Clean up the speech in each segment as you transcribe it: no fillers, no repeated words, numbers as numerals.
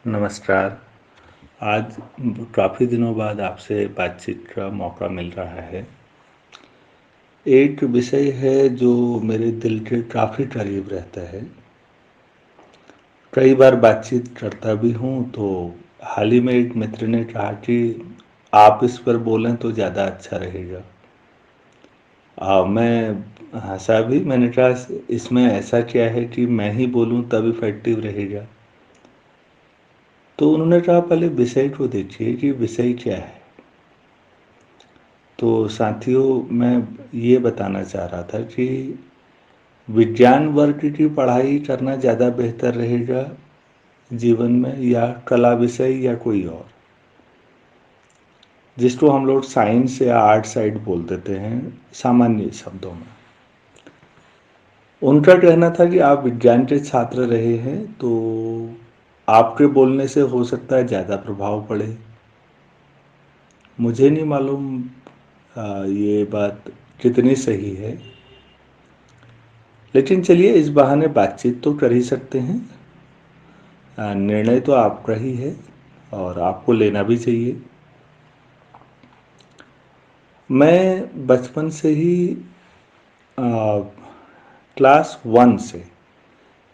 नमस्कार। आज काफ़ी दिनों बाद आपसे बातचीत का मौका मिल रहा है। एक विषय है जो मेरे दिल के काफ़ी करीब रहता है। कई बार बातचीत करता भी हूँ तो हाल ही में एक मित्र ने कहा कि आप इस पर बोलें तो ज़्यादा अच्छा रहेगा। मैं हँसा भी, मैंने कहा इसमें ऐसा क्या है कि मैं ही बोलूँ तब इफ़ेक्टिव रहेगा। तो उन्होंने कहा पहले विषय को देखिए कि विषय क्या है। तो साथियों, मैं ये बताना चाह रहा था कि विज्ञान वर्ग की पढ़ाई करना ज़्यादा बेहतर रहेगा जीवन में, या कला विषय, या कोई और, जिसको हम लोग साइंस या आर्ट साइड बोल देते हैं सामान्य शब्दों में। उनका कहना था कि आप विज्ञान के छात्र रहे हैं तो आपके बोलने से हो सकता है ज़्यादा प्रभाव पड़े। मुझे नहीं मालूम ये बात कितनी सही है, लेकिन चलिए इस बहाने बातचीत तो कर ही सकते हैं। निर्णय तो आपका ही है और आपको लेना भी चाहिए। मैं बचपन से ही क्लास वन से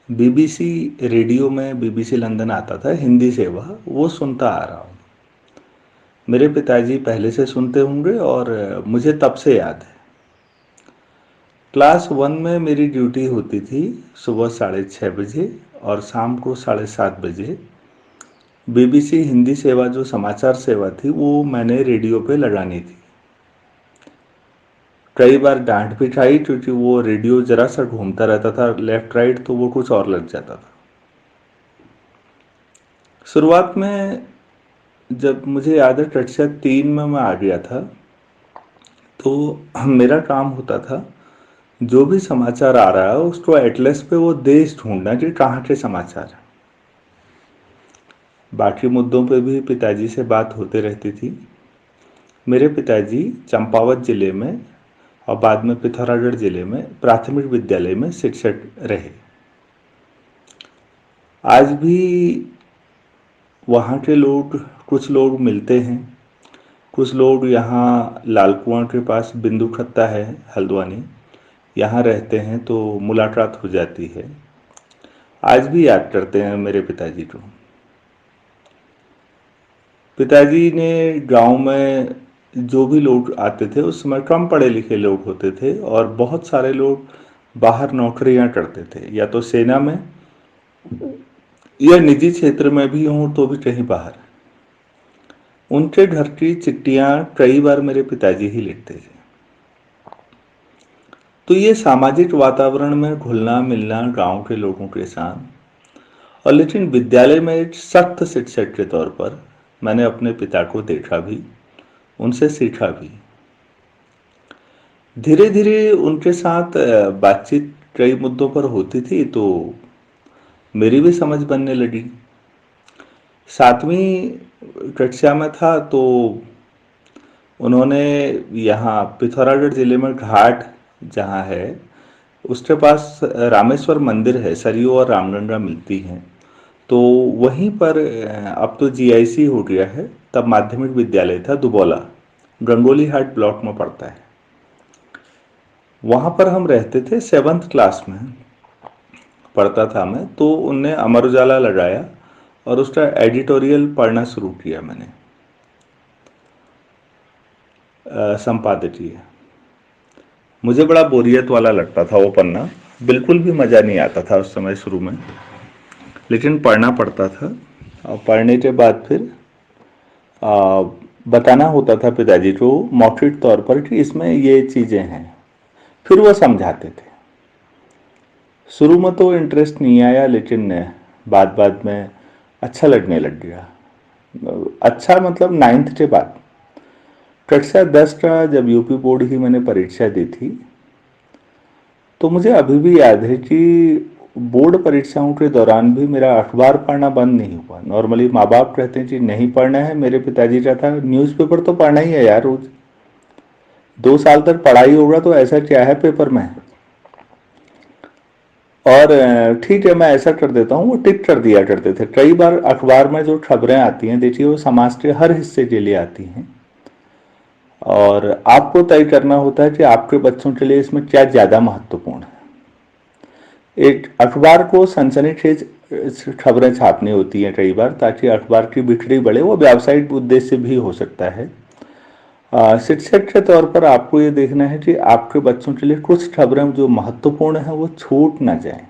बीबीसी रेडियो में, बीबीसी लंदन आता था हिंदी सेवा, वो सुनता आ रहा हूँ। मेरे पिताजी पहले से सुनते होंगे और मुझे तब से याद है। क्लास वन में मेरी ड्यूटी होती थी सुबह 6:30 बजे और शाम को 7:30 बजे। बीबीसी हिंदी सेवा जो समाचार सेवा थी वो मैंने रेडियो पे लगानी थी। कई बार डांट भी खाई क्योंकि वो रेडियो जरा सा घूमता रहता था लेफ्ट राइट, तो वो कुछ और लग जाता था। शुरुआत में जब मुझे याद है कक्षा 3 में मैं आ गया था, तो मेरा काम होता था जो भी समाचार आ रहा है उसको एटलस पे वो देश ढूंढना कि कहाँ के समाचार हैं। बाकी मुद्दों पे भी पिताजी से बात होते रहती थी। मेरे पिताजी चंपावत जिले में और बाद में पिथौरागढ़ जिले में प्राथमिक विद्यालय में शिक्षक रहे। आज भी वहाँ के लोग, कुछ लोग मिलते हैं। कुछ लोग यहाँ लाल कुआं के पास बिंदु खत्ता है हल्द्वानी, यहाँ रहते हैं तो मुलाकात हो जाती है। आज भी याद करते हैं मेरे पिताजी को। पिताजी ने गांव में जो भी लोग आते थे उस समय कम पढ़े लिखे लोग होते थे और बहुत सारे लोग बाहर नौकरियां करते थे, या तो सेना में या निजी क्षेत्र में भी हों तो भी कहीं बाहर। उनके घर की चिट्ठियां कई बार मेरे पिताजी ही लिखते थे। तो ये सामाजिक वातावरण में घुलना मिलना गांव के लोगों के साथ, और लेकिन विद्यालय में एक सख्त शिक्षक के तौर पर मैंने अपने पिता को देखा भी, उनसे सीखा भी। धीरे धीरे उनके साथ बातचीत कई मुद्दों पर होती थी तो मेरी भी समझ बनने लगी। 7वीं कक्षा में था तो उन्होंने यहाँ पिथौरागढ़ जिले में घाट जहाँ है उसके पास रामेश्वर मंदिर है, सरयू और रामगंगा मिलती हैं, तो वहीं पर अब तो जीआईसी हो गया है, तब माध्यमिक विद्यालय था दुबौला, गंगोली हाट ब्लॉक में पड़ता है। वहाँ पर हम रहते थे। 7th क्लास में पढ़ता था मैं, तो उनने अमर उजाला लगाया और उसका एडिटोरियल पढ़ना शुरू किया मैंने, संपादकीय। मुझे बड़ा बोरियत वाला लगता था वो पढ़ना, बिल्कुल भी मज़ा नहीं आता था उस समय शुरू में, लेकिन पढ़ना पड़ता था। और पढ़ने के बाद फिर आ, बताना होता था पिताजी को मौखिक तौर पर कि इसमें ये चीज़ें हैं, फिर वो समझाते थे। शुरू में तो इंटरेस्ट नहीं आया, लेकिन बाद बाद में अच्छा लगने लग गया। अच्छा मतलब 9th के बाद। कक्षा 10 का जब यूपी बोर्ड की मैंने परीक्षा दी थी, तो मुझे अभी भी याद है कि बोर्ड परीक्षाओं के दौरान भी मेरा अखबार पढ़ना बंद नहीं हुआ। नॉर्मली माँ बाप कहते हैं कि नहीं पढ़ना है, मेरे पिताजी का था न्यूज़पेपर तो पढ़ना ही है यार रोज, 2 साल तक पढ़ाई होगा तो ऐसा क्या है पेपर में। और ठीक है, मैं ऐसा कर देता हूँ, वो टिक कर दिया करते थे। कई बार अखबार में जो खबरें आती हैं, देखिए वो समाज के हर हिस्से के लिए आती हैं, और आपको तय करना होता है कि आपके बच्चों के लिए इसमें क्या ज़्यादा महत्वपूर्ण है। एक अखबार को सनसनीखेज खबरें छापनी होती हैं कई बार, ताकि अखबार की बिक्री बढ़े, वो व्यावसायिक उद्देश्य भी हो सकता है। शिक्षक के तौर पर आपको ये देखना है कि आपके बच्चों के लिए कुछ खबरें जो महत्वपूर्ण हैं वो छूट ना जाएं।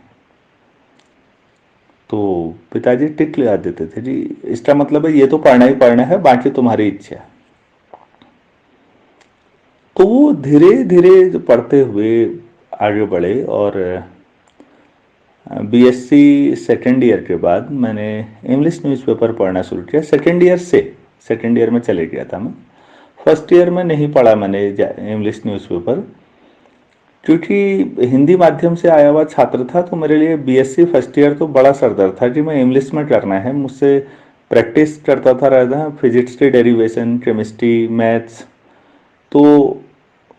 तो पिताजी टिक लगा देते थे जी, इसका मतलब है ये तो पढ़ना ही पढ़ना है, बाकी तुम्हारी इच्छा। तो वो धीरे धीरे जो पढ़ते हुए आगे बढ़े, और बीएससी सेकेंड ईयर के बाद मैंने इंग्लिश न्यूज़पेपर पढ़ना शुरू किया। सेकेंड ईयर से, सेकेंड ईयर में चले गया था मैं, फर्स्ट ईयर में नहीं पढ़ा मैंने इंग्लिश न्यूज़पेपर, क्योंकि हिंदी माध्यम से आया हुआ छात्र था। तो मेरे लिए बीएससी फर्स्ट ईयर तो बड़ा सरदर्द था कि मैं इंग्लिश में करना है। मुझसे प्रैक्टिस करता था रहता, फिजिक्स की डेरिवेशन, केमिस्ट्री, मैथ्स। तो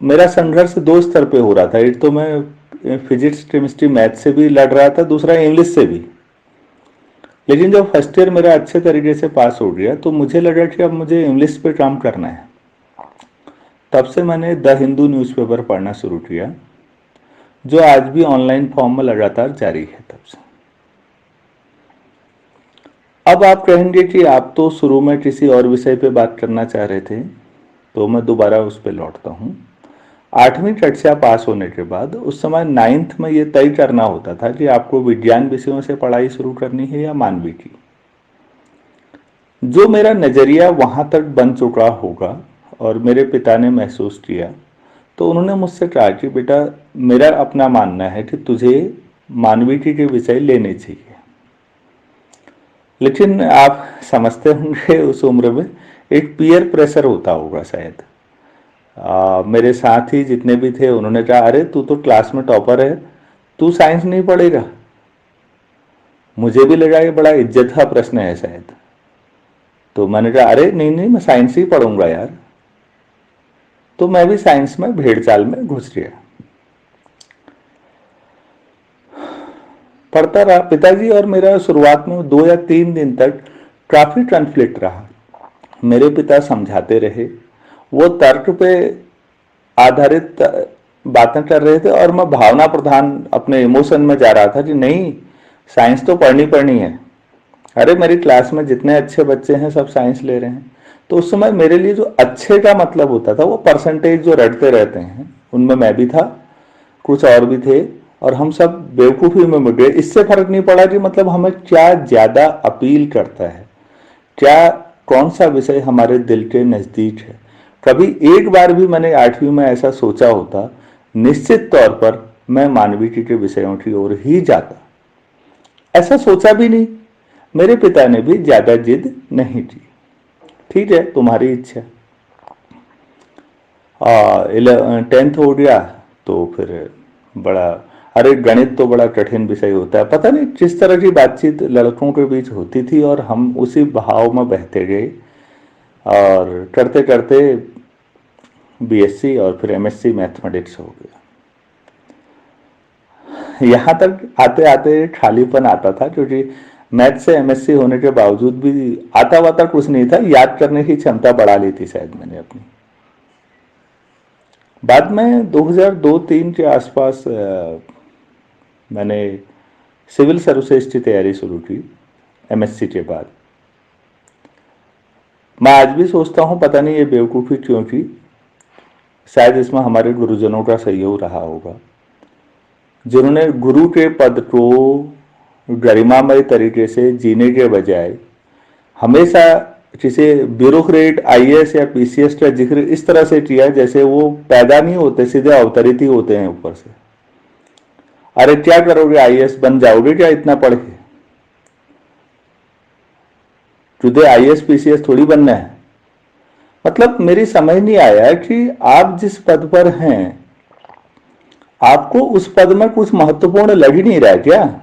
मेरा संघर्ष दो स्तर पे हो रहा था। एक तो मैं फिजिक्स, केमिस्ट्री, मैथ्स से भी लड़ रहा था, दूसरा इंग्लिश से भी। लेकिन जब फर्स्ट ईयर मेरा अच्छे तरीके से पास हो गया, तो मुझे लगा कि अब मुझे इंग्लिश पे काम करना है। तब से मैंने द हिंदू न्यूज़पेपर पढ़ना शुरू किया, जो आज भी ऑनलाइन फॉर्म में लगातार जारी है तब से। अब आप कहेंगे कि आप तो शुरू में किसी और विषय पे बात करना चाह रहे थे, तो मैं दोबारा उस पर लौटता हूँ। 8वीं कक्षा पास होने के बाद उस समय 9th में ये तय करना होता था कि आपको विज्ञान विषयों से पढ़ाई शुरू करनी है या मानविकी की। जो मेरा नज़रिया वहाँ तक बन चुका होगा और मेरे पिता ने महसूस किया, तो उन्होंने मुझसे कहा कि बेटा, मेरा अपना मानना है कि तुझे मानविकी के विषय लेने चाहिए। लेकिन आप समझते होंगे उस उम्र में एक पीयर प्रेशर होता होगा शायद। मेरे साथ ही जितने भी थे उन्होंने कहा, अरे तू तो क्लास में टॉपर है, तू साइंस नहीं पढ़ेगा। मुझे भी लगा ये बड़ा इज्जत का प्रश्न है शायद। तो मैंने कहा, अरे नहीं नहीं, मैं साइंस ही पढ़ूंगा यार। तो मैं भी साइंस में भेड़ चाल में घुस गया, पढ़ता रहा। पिताजी और मेरा शुरुआत में 2 या 3 दिन तक काफी कॉन्फ्लिक्ट रहा। मेरे पिता समझाते रहे, वो तर्क पे आधारित बातें कर रहे थे, और मैं भावना प्रधान अपने इमोशन में जा रहा था कि नहीं, साइंस तो पढ़नी पढ़नी है। अरे मेरी क्लास में जितने अच्छे बच्चे हैं सब साइंस ले रहे हैं। तो उस समय मेरे लिए जो अच्छे का मतलब होता था, वो परसेंटेज जो रटते रहते हैं, उनमें मैं भी था, कुछ और भी थे, और हम सब बेवकूफ़ी में मिल गए। इससे फर्क नहीं पड़ा कि मतलब हमें क्या ज़्यादा अपील करता है, क्या कौन सा विषय हमारे दिल के नज़दीक है। कभी एक बार भी मैंने 8वीं में ऐसा सोचा होता, निश्चित तौर पर मैं मानविकी के विषयों की ओर ही जाता। ऐसा सोचा भी नहीं। मेरे पिता ने भी ज़्यादा जिद नहीं की। ठीक है, तुम्हारी इच्छा। 10th हो गया तो फिर बड़ा, अरे गणित तो बड़ा कठिन विषय होता है। पता नहीं किस तरह की बातचीत लड़कों के बीच होती थी, और हम उसी बहाव में बहते गए, और करते करते बीएससी और फिर एमएससी मैथमेटिक्स हो गया। यहाँ तक आते आते खालीपन आता था, क्योंकि मैथ से एमएससी होने के बावजूद भी आता वाता कुछ नहीं था। याद करने की क्षमता बढ़ा ली थी शायद मैंने अपनी। बाद में 2002-03 के आसपास मैंने सिविल सर्विसेज की तैयारी शुरू की एमएससी के बाद। मैं आज भी सोचता हूँ, पता नहीं ये बेवकूफ़ी क्यों की। शायद इसमें हमारे गुरुजनों का सहयोग रहा होगा, जिन्होंने गुरु के पद को गरिमामय तरीके से जीने के बजाय हमेशा किसी ब्यूरोक्रेट, आईएएस या पीसीएस का जिक्र इस तरह से किया जैसे वो पैदा नहीं होते, सीधे अवतरित ही होते हैं ऊपर से। अरे क्या करोगे, आईएएस बन जाओगे क्या इतना पढ़ के? तुझे आईएएस पीसीएस थोड़ी बनना है। मतलब मेरी समझ नहीं आया कि आप जिस पद पर हैं, आपको उस पद में कुछ महत्वपूर्ण लग ही नहीं रहा है क्या?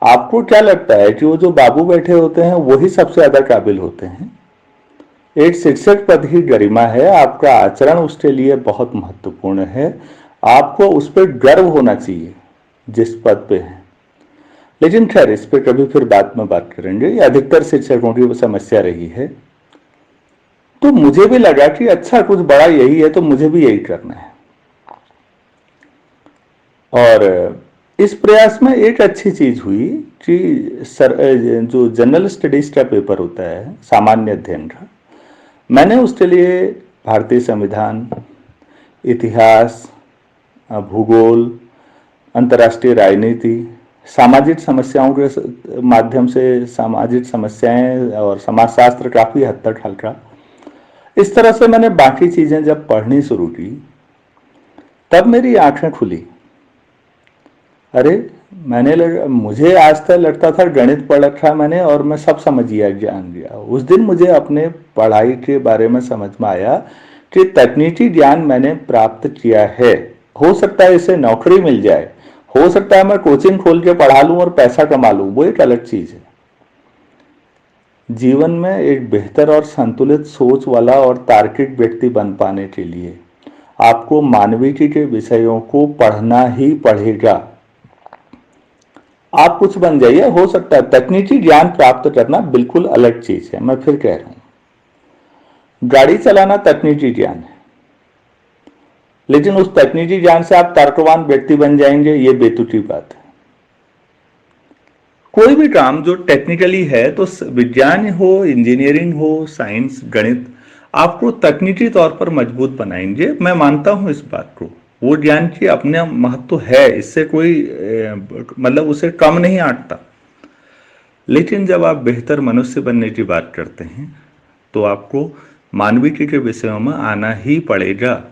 आपको क्या लगता है कि वो जो बाबू बैठे होते हैं वही सबसे ज्यादा काबिल होते हैं? एक शिक्षक पद की गरिमा है, आपका आचरण उसके लिए बहुत महत्वपूर्ण है, आपको उस पर गर्व होना चाहिए। जिस पद पे हैं। लेकिन खैर इस पे कभी फिर बाद में बात करेंगे। ये अधिकतर शिक्षकों की वो समस्या रही है। तो मुझे भी लगा कि अच्छा कुछ बड़ा यही है तो मुझे भी यही करना है। और इस प्रयास में एक अच्छी चीज हुई कि जो जनरल स्टडीज का पेपर होता है, सामान्य अध्ययन का, मैंने उसके लिए भारतीय संविधान, इतिहास, भूगोल, अंतर्राष्ट्रीय राजनीति, सामाजिक समस्याओं के माध्यम से सामाजिक समस्याएं और समाजशास्त्र काफी हद तक हल्का, इस तरह से मैंने बाकी चीजें जब पढ़नी शुरू की तब मेरी आंखें खुली। अरे मुझे आज तक लगता था गणित पढ़ रखा मैंने और मैं सब समझ गया, ज्ञान गया। उस दिन मुझे अपने पढ़ाई के बारे में समझ में आया कि तकनीकी ज्ञान मैंने प्राप्त किया है। हो सकता है इससे नौकरी मिल जाए, हो सकता है मैं कोचिंग खोल के पढ़ा लूं और पैसा कमा लूं, वो एक अलग चीज है। जीवन में एक बेहतर और संतुलित सोच वाला और तार्किक व्यक्ति बन पाने के लिए आपको मानविकी के विषयों को पढ़ना ही पड़ेगा। आप कुछ बन जाइए, हो सकता है तकनीकी ज्ञान प्राप्त करना बिल्कुल अलग चीज है। मैं फिर कह रहा हूं, गाड़ी चलाना तकनीकी ज्ञान है, लेकिन उस तकनीकी ज्ञान से आप तर्कवान व्यक्ति बन जाएंगे, ये बेतुकी बात है। कोई भी काम जो टेक्निकली है, तो विज्ञान हो, इंजीनियरिंग हो, साइंस, गणित, आपको तकनीकी तौर पर मजबूत बनाएंगे। मैं मानता हूं इस बात को। वो ज्ञान की अपने महत्व है, इससे कोई मतलब उसे कम नहीं आंटता। लेकिन जब आप बेहतर मनुष्य बनने की बात करते हैं तो आपको मानविकी के विषयों में आना ही पड़ेगा।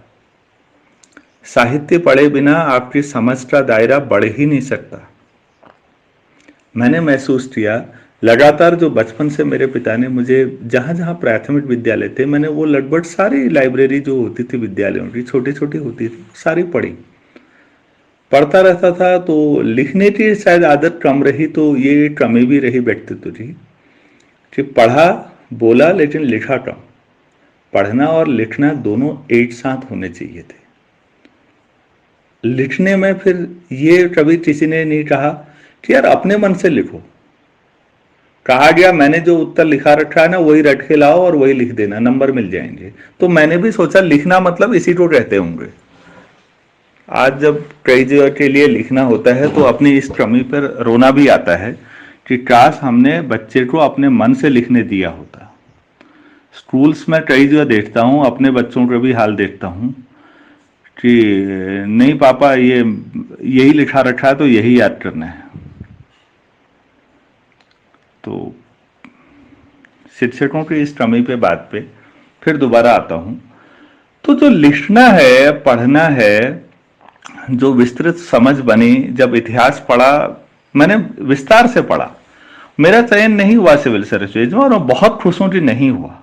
साहित्य पढ़े बिना आपकी समझ का दायरा बढ़ ही नहीं सकता। मैंने महसूस किया लगातार, जो बचपन से मेरे पिता ने मुझे जहां जहां प्राथमिक विद्यालय थे, मैंने वो लगभग सारी लाइब्रेरी जो होती थी विद्यालयों की, छोटी छोटी होती थी, सारी पढ़ी, पढ़ता रहता था। तो लिखने की शायद आदत कम रही, तो ये कमी भी रही व्यक्तित्व की कि पढ़ा बोला लेकिन लिखा कम। पढ़ना और लिखना दोनों एक साथ होने चाहिए थे। लिखने में फिर ये कभी किसी ने नहीं कहा कि यार अपने मन से लिखो। कहा गया मैंने जो उत्तर लिखा रखा है ना वही रट के लाओ और वही लिख देना, नंबर मिल जाएंगे। तो मैंने भी सोचा लिखना मतलब इसी को कहते होंगे। आज जब कई जगह के लिए लिखना होता है तो अपनी इस कमी पर रोना भी आता है कि काश हमने बच्चे को अपने मन से लिखने दिया होता। स्कूल्स में कई जगह देखता हूँ, अपने बच्चों का भी हाल देखता हूँ कि नहीं पापा ये यही लिखा रखा है तो यही याद करना है। तो शिक्षकों की इस कमी पे बात पे फिर दोबारा आता हूं। तो जो लिखना है, पढ़ना है, जो विस्तृत समझ बनी, जब इतिहास पढ़ा, मैंने विस्तार से पढ़ा। मेरा चयन नहीं हुआ सिविल सर्विसेज में और मैं बहुत खुश हूं कि नहीं हुआ।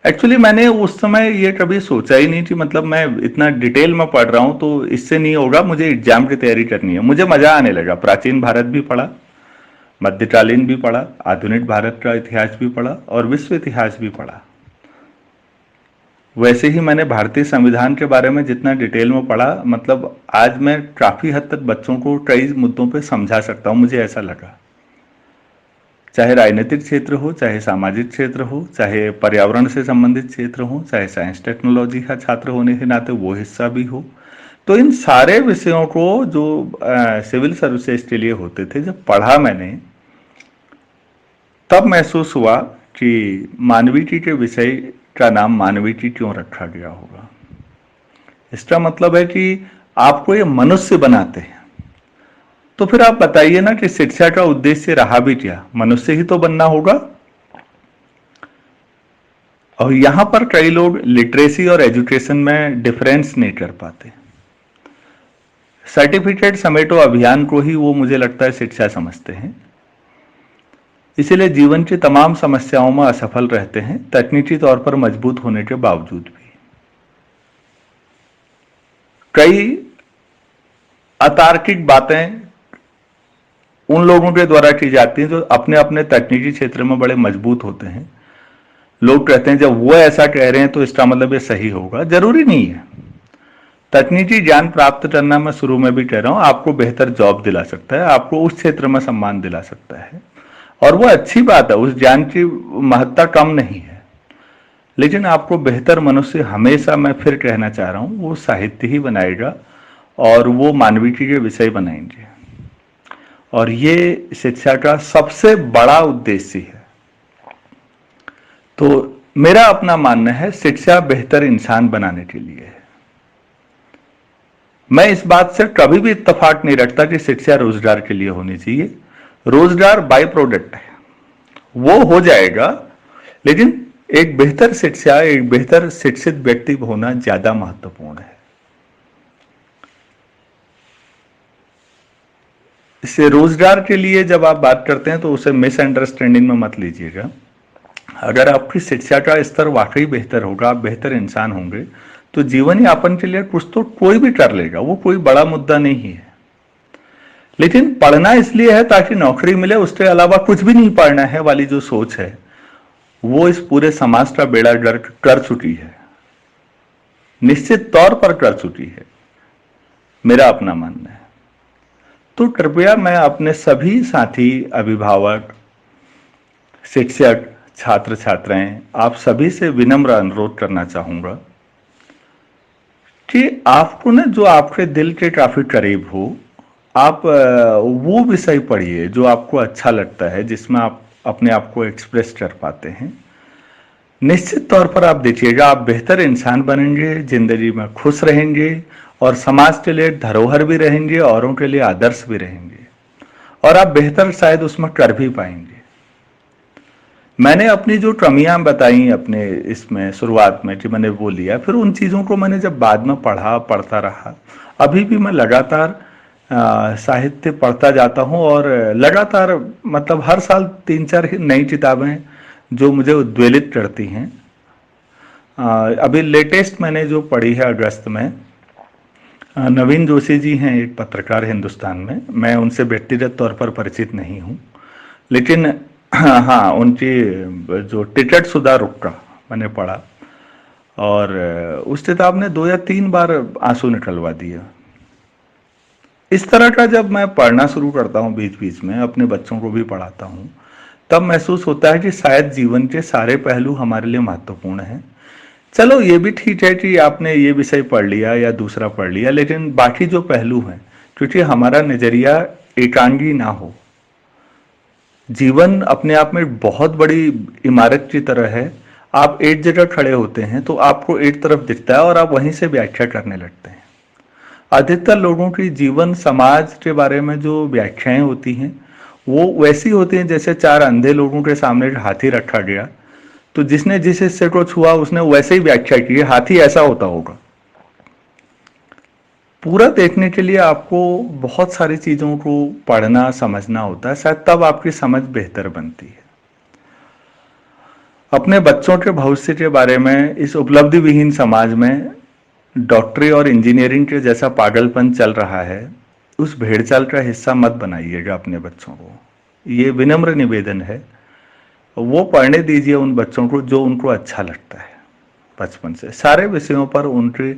एक्चुअली मैंने उस समय ये कभी सोचा ही नहीं कि मतलब मैं इतना डिटेल में पढ़ रहा हूं तो इससे नहीं होगा, मुझे एग्जाम की तैयारी करनी है। मुझे मजा आने लगा। प्राचीन भारत भी पढ़ा, मध्यकालीन भी पढ़ा, आधुनिक भारत का इतिहास भी पढ़ा और विश्व इतिहास भी पढ़ा। वैसे ही मैंने भारतीय संविधान के बारे में जितना डिटेल में पढ़ा, मतलब आज मैं काफी हद तक बच्चों को कई मुद्दों पे समझा सकता हूं, मुझे ऐसा लगा। चाहे राजनीतिक क्षेत्र हो, चाहे सामाजिक क्षेत्र हो, चाहे पर्यावरण से संबंधित क्षेत्र हो, चाहे साइंस टेक्नोलॉजी का छात्र होने के नाते वो हिस्सा भी हो, तो इन सारे विषयों को जो सिविल सर्विसेज के लिए होते थे, जब पढ़ा मैंने तब महसूस हुआ कि मानविकी के विषय का नाम मानविकी क्यों रखा गया होगा। इसका मतलब है कि आपको ये मनुष्य बनाते हैं। तो फिर आप बताइए ना कि शिक्षा का उद्देश्य रहा भी क्या, मनुष्य ही तो बनना होगा। और यहां पर कई लोग लिटरेसी और एजुकेशन में डिफरेंस नहीं कर पाते। सर्टिफिकेट समेटो अभियान को ही वो मुझे लगता है शिक्षा समझते हैं, इसीलिए जीवन की तमाम समस्याओं में असफल रहते हैं, तकनीकी तौर पर मजबूत होने के बावजूद भी। कई अतार्किक बातें उन लोगों के द्वारा की जाती हैं जो अपने अपने तकनीकी क्षेत्र में बड़े मजबूत होते हैं। लोग कहते हैं जब वो ऐसा कह रहे हैं तो इसका मतलब ये सही होगा। जरूरी नहीं है। तकनीकी ज्ञान प्राप्त करना, मैं शुरू में भी कह रहा हूं, आपको बेहतर जॉब दिला सकता है, आपको उस क्षेत्र में सम्मान दिला सकता है, और वो अच्छी बात है, उस ज्ञान की महत्ता कम नहीं है। लेकिन आपको बेहतर मनुष्य हमेशा, मैं फिर कहना चाह रहा हूं, वो साहित्य ही बनाएगा और वो मानविकी के विषय बनाएंगे। और ये शिक्षा का सबसे बड़ा उद्देश्य है। तो मेरा अपना मानना है, शिक्षा बेहतर इंसान बनाने के लिए है। मैं इस बात से कभी भी इत्तेफाक नहीं रखता कि शिक्षा रोजगार के लिए होनी चाहिए। रोजगार बाय प्रोडक्ट है, वो हो जाएगा, लेकिन एक बेहतर शिक्षा, एक बेहतर शिक्षित व्यक्ति होना ज्यादा महत्वपूर्ण है। इससे रोजगार के लिए जब आप बात करते हैं तो उसे मिसअंडरस्टैंडिंग में मत लीजिएगा। अगर आपकी शिक्षा का स्तर वाकई बेहतर होगा, आप बेहतर इंसान होंगे, तो जीवन यापन के लिए कुछ तो कोई भी कर लेगा, वो कोई बड़ा मुद्दा नहीं है। लेकिन पढ़ना इसलिए है ताकि नौकरी मिले, उसके अलावा कुछ भी नहीं पढ़ना है वाली जो सोच है, वो इस पूरे समाज का बेड़ा गर्क कर चुकी है, निश्चित तौर पर कर चुकी है, मेरा अपना मानना है। तो कृपया मैं अपने सभी साथी, अभिभावक, शिक्षक, छात्र छात्राएं, आप सभी से विनम्र अनुरोध करना चाहूंगा कि आपको ना, जो आपके दिल के काफी करीब हो, आप वो विषय पढ़िए जो आपको अच्छा लगता है, जिसमें आप अपने आप को एक्सप्रेस कर पाते हैं। निश्चित तौर पर आप देखिएगा, आप बेहतर इंसान बनेंगे, जिंदगी में खुश रहेंगे, और समाज के लिए धरोहर भी रहेंगे, औरों के लिए आदर्श भी रहेंगे, और आप बेहतर शायद उसमें कर भी पाएंगे। मैंने अपनी जो कमियां बताई अपने इसमें शुरुआत में, कि मैंने वो लिया, फिर उन चीज़ों को मैंने जब बाद में पढ़ता रहा, अभी भी मैं लगातार साहित्य पढ़ता जाता हूँ, और लगातार मतलब हर साल 3-4 नई किताबें जो मुझे उद्वेलित करती हैं। अभी लेटेस्ट मैंने जो पढ़ी है अगस्त में, नवीन जोशी जी हैं, एक पत्रकार हिंदुस्तान में, मैं उनसे व्यक्तिगत तौर पर परिचित नहीं हूँ, लेकिन हाँ, उनकी जो टिकट शुदा रुक्का मैंने पढ़ा, और उस किताब ने 2 या 3 बार आंसू निकलवा दिया। इस तरह का जब मैं पढ़ना शुरू करता हूँ, बीच बीच में अपने बच्चों को भी पढ़ाता हूँ, तब महसूस होता है कि शायद जीवन के सारे पहलू हमारे लिए महत्वपूर्ण हैं। चलो ये भी ठीक है कि आपने ये विषय पढ़ लिया या दूसरा पढ़ लिया, लेकिन बाकी जो पहलू हैं, क्योंकि हमारा नजरिया एकांगी ना हो। जीवन अपने आप में बहुत बड़ी इमारत की तरह है। आप एक जगह खड़े होते हैं तो आपको एक तरफ दिखता है और आप वहीं से व्याख्या करने लगते हैं। अधिकतर लोगों की जीवन समाज के बारे में जो व्याख्याएं होती हैं, वो वैसी होती हैं जैसे 4 अंधे लोगों के सामने एक हाथी रखा गया, तो जिसने जिस हिस्से को छुआ उसने वैसे ही व्याख्या की है, हाथी ऐसा होता होगा। पूरा देखने के लिए आपको बहुत सारी चीजों को पढ़ना समझना होता है, शायद तब आपकी समझ बेहतर बनती है। अपने बच्चों के भविष्य के बारे में इस उपलब्धि विहीन समाज में डॉक्टरी और इंजीनियरिंग के जैसा पागलपन चल रहा है, उस भेड़चाल का हिस्सा मत बनाइएगा अपने बच्चों को। ये विनम्र निवेदन है। वो पढ़ने दीजिए उन बच्चों को जो उनको अच्छा लगता है। बचपन से सारे विषयों पर उनके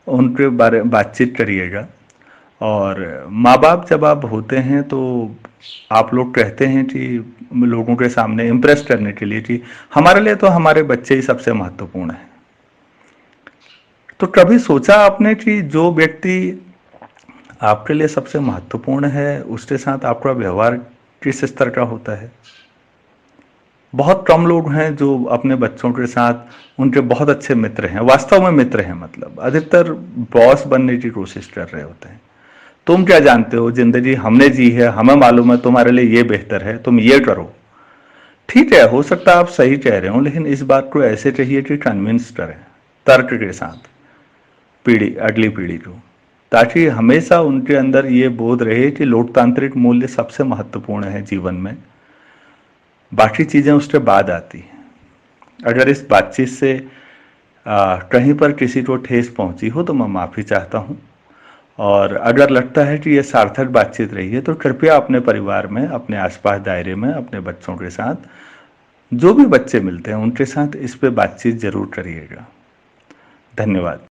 उनके बारे बातचीत करिएगा। और माँ बाप जब आप होते हैं तो आप लोग कहते हैं कि लोगों के सामने इम्प्रेस करने के लिए कि हमारे लिए तो हमारे बच्चे ही सबसे महत्वपूर्ण है। तो कभी सोचा आपने कि जो व्यक्ति आपके लिए सबसे महत्वपूर्ण है, उसके साथ आपका व्यवहार किस स्तर का होता है? बहुत कम लोग हैं जो अपने बच्चों के साथ उनके बहुत अच्छे मित्र हैं, वास्तव में मित्र हैं, मतलब अधिकतर बॉस बनने की कोशिश कर रहे होते हैं। तुम क्या जानते हो, जिंदगी हमने जी है, हमें मालूम है तुम्हारे लिए ये बेहतर है, तुम ये करो। ठीक है, हो सकता है आप सही कह रहे हो, लेकिन इस बात को ऐसे कहिए कि कन्विंस करें, तर्क के साथ अगली पीढ़ी को, ताकि हमेशा उनके अंदर ये बोध रहे कि लोकतांत्रिक मूल्य सबसे महत्वपूर्ण है जीवन में, बाकी चीजें उसके बाद आती हैं। अगर इस बातचीत से कहीं पर किसी को ठेस पहुंची हो तो मैं माफी चाहता हूं, और अगर लगता है कि यह सार्थक बातचीत रही है तो कृपया अपने परिवार में, अपने आसपास दायरे में, अपने बच्चों के साथ, जो भी बच्चे मिलते हैं उनके साथ इस पे बातचीत जरूर करिएगा। धन्यवाद।